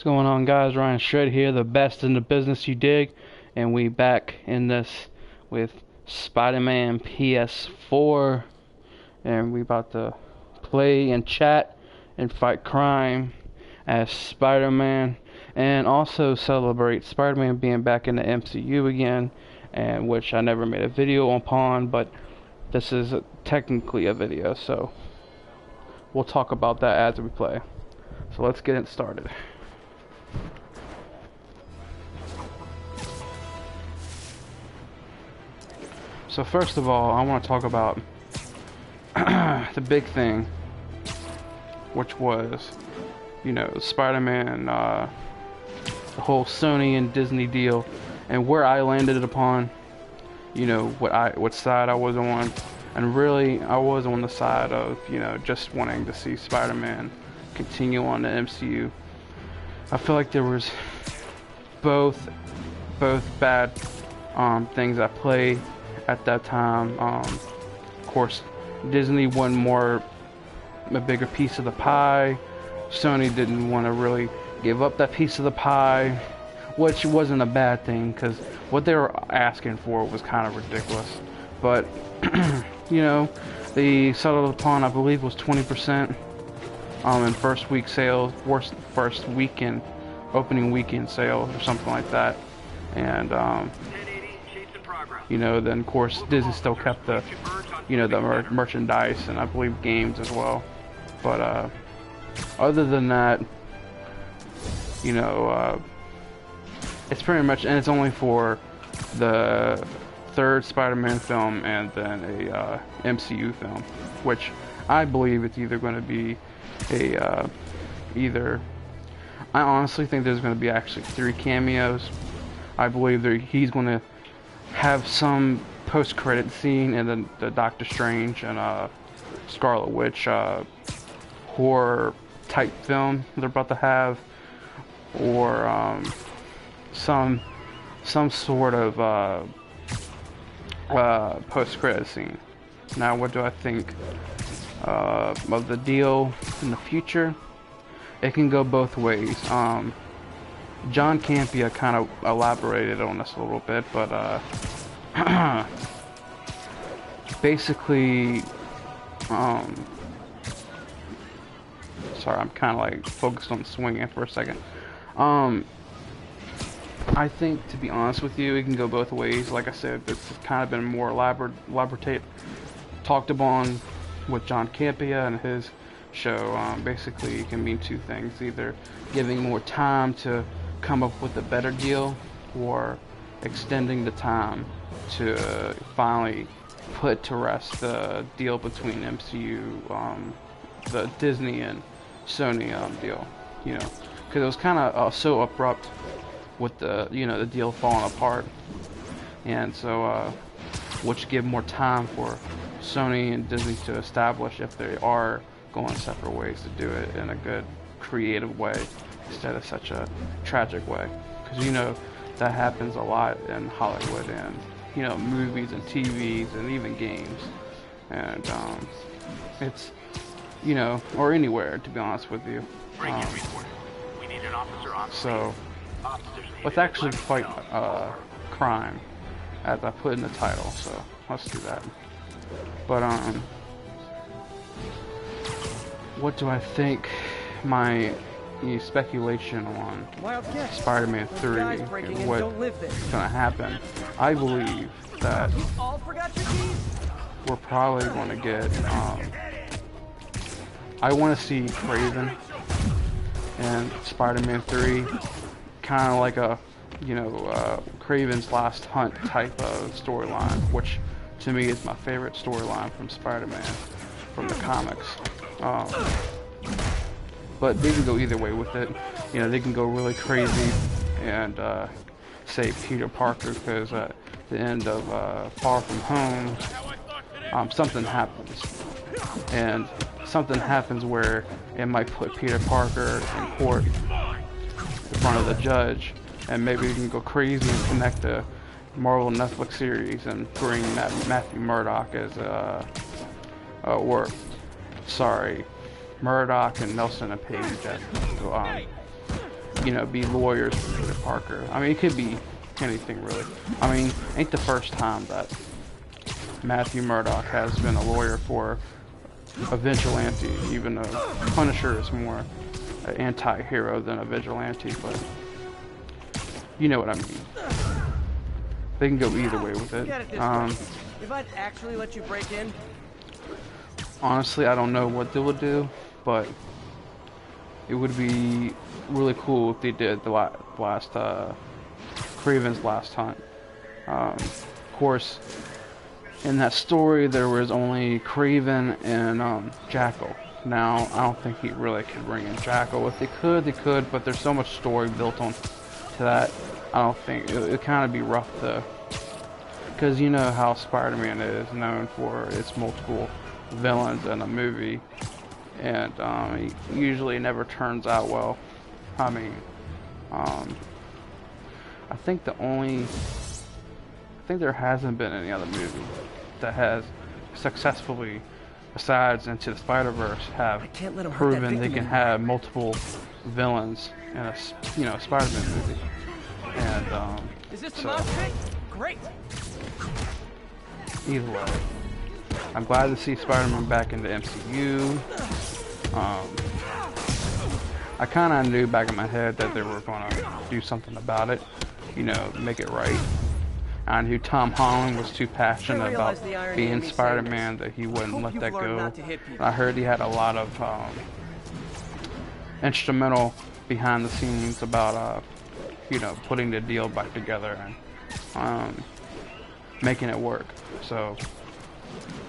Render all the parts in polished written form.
What's going on, guys? Ryan Shred here, the best in the business, you dig? And we back in this with Spider-Man PS4, and we about to play and chat and fight crime as Spider-Man, and also celebrate Spider-Man being back in the MCU again, and which I never made a video upon, but this is technically a video, so we'll talk about that as we play. So let's get it started. So first of all, I want to talk about the big thing, which was, you know, Spider-Man, the whole Sony and Disney deal, and where I landed upon, you know, what side I was on, and really I was on the side of, you know, just wanting to see Spider-Man continue on the MCU. I feel like there was both bad things at play at that time. Of course, Disney wanted a bigger piece of the pie. Sony didn't want to really give up that piece of the pie, which wasn't a bad thing because what they were asking for was kind of ridiculous. But you know, they settled upon, I believe, was 20% in first week sales, first weekend, opening weekend sales, or something like that. And you know, then of course Disney still kept the, you know, the merchandise and I believe games as well. But other than that, you know, it's pretty much, and it's only for the third Spider-Man film and then a MCU film, which I believe it's either going to be a I honestly think there's going to be actually 3 cameos. I believe he's going to have some post-credit scene in the Doctor Strange and Scarlet Witch horror type film they're about to have, or some sort of post-credit scene. Now, what do I think of the deal in the future? It can go both ways. John Campea kind of elaborated on this a little bit, but basically, sorry, I'm kind of like focused on swinging for a second. I think, to be honest with you, it can go both ways. Like I said, it's kind of been more elaborate, talked about with John Campea and his show. Basically, it can mean 2 things: either giving more time to come up with a better deal, or extending the time to finally put to rest the deal between MCU, the Disney and Sony deal. You know, because it was kind of so abrupt with the, you know, the deal falling apart, and so which give more time for Sony and Disney to establish if they are going separate ways to do it in a good, creative way instead of such a tragic way. Because, you know, that happens a lot in Hollywood and, you know, movies and TVs and even games. And it's, you know, or anywhere, to be honest with you. So let's actually fight crime, as I put in the title. So let's do that. But what do I think? My speculation on Spider-Man 3 and what's gonna happen. I believe that we're probably gonna get I want to see Craven and Spider-Man 3, kind of like a, you know, Craven's Last Hunt type of storyline, which to me is my favorite storyline from Spider-Man, from the comics. But they can go either way with it. You know, they can go really crazy and say Peter Parker, because at the end of Far From Home, something happens. And something happens where it might put Peter Parker in court in front of the judge, and maybe we can go crazy and connect the Marvel Netflix series and bring Matthew Murdock as Murdock and Nelson and Page as you know, be lawyers for Peter Parker. I mean, it could be anything really. I mean, ain't the first time that Matthew Murdock has been a lawyer for a vigilante, even though Punisher is more an anti-hero than a vigilante, but you know what I mean. They can go either way with it. If I'd actually let you break in, honestly, I don't know what they would do, but it would be really cool if they did the last Craven's last time. Of course, in that story there was only Craven and Jackal. Now I don't think he really could bring in Jackal. If they could, but there's so much story built on to that. I don't think it'd kind of be rough to, because you know how Spider-Man is known for its multiple villains in a movie, and it usually never turns out well. I mean, I think there hasn't been any other movie that has successfully, besides Into the Spider-Verse, have proven they can have multiple villains in a Spider-Man movie. And is this the so, mosh pit? Great. either way, I'm glad to see Spider-Man back in the MCU. I kind of knew back in my head that they were going to do something about it, you know, make it right. I knew Tom Holland was too passionate about being Spider-Man that he wouldn't let that go. I heard he had a lot of instrumental behind the scenes about, you know, putting the deal back together and making it work. So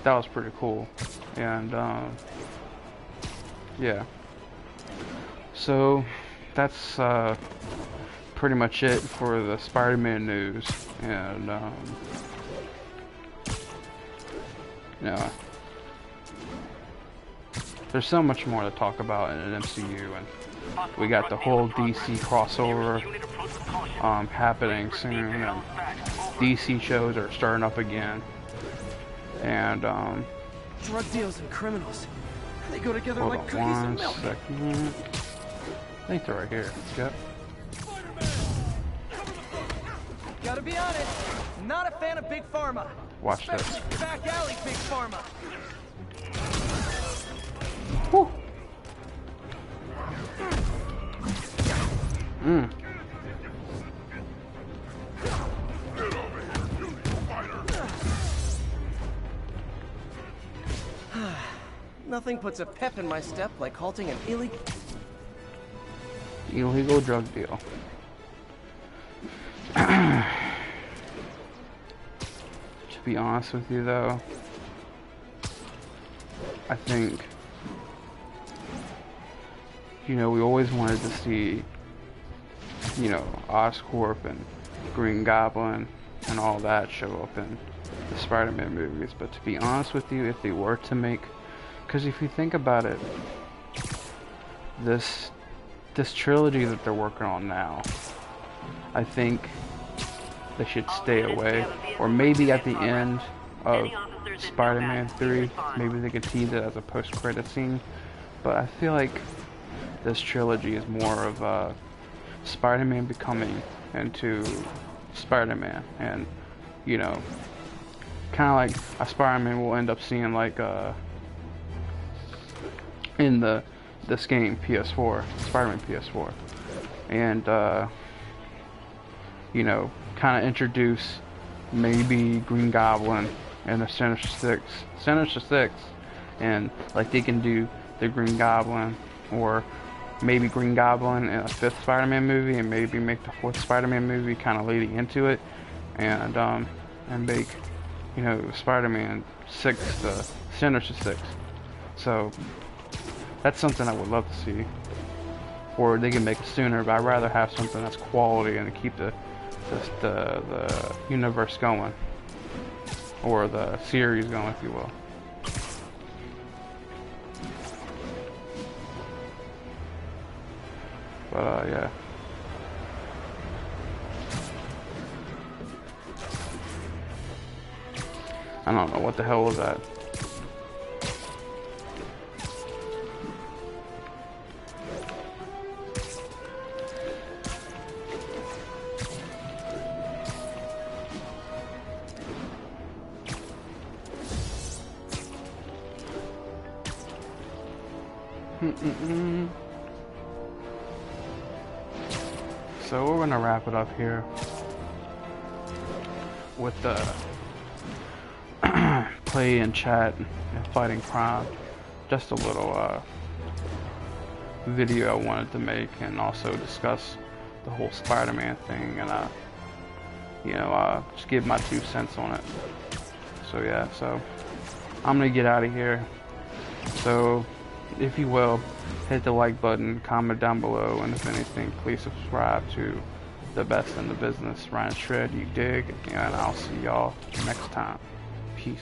that was pretty cool. And yeah. So that's pretty much it for the Spider-Man news. And you know, there's so much more to talk about in an MCU, and we got the whole DC crossover happening soon, and DC shows are starting up again. And drug deals and criminals, they go together hold like on cookies and one milk. second. I think they're right here. Yep. Gotta be honest, not a fan of Big Pharma. Watch this. Especially back alley Big Pharma. Whew. Mm. Nothing puts a pep in my step like halting an Illegal drug deal. To be honest with you though, I think, you know, we always wanted to see, you know, Oscorp and Green Goblin and all that show up in the Spider-Man movies, but to be honest with you, if they were to make, because if you think about it, this trilogy that they're working on now, I think they should stay away, or maybe at the end of Spider-Man 3, maybe they could tease it as a post-credit scene, but I feel like this trilogy is more of Spider-Man becoming into Spider-Man, and, you know, kind of like a Spider-Man will end up seeing like in this game PS4, Spider-Man PS4, and you know, kind of introduce maybe Green Goblin and the Sinister Six, and like they can do the Green Goblin, or maybe Green Goblin in a 5th Spider-Man movie, and maybe make the 4th Spider-Man movie kind of leading into it, and make, you know, Spider-Man 6 the Sinister Six. So that's something I would love to see, or they can make it sooner. But I'd rather have something that's quality and to keep the universe going, or the series going, if you will. But yeah. I don't know what the hell was that. So we're gonna wrap it up here with the play and chat and fighting crime. Just a little video I wanted to make, and also discuss the whole Spider-Man thing, and you know, just give my 2 cents on it. So yeah, so I'm gonna get out of here. So if you will, hit the like button, comment down below, and if anything, please subscribe to the best in the business, Ryan Shred, you dig, and I'll see y'all next time. Peace.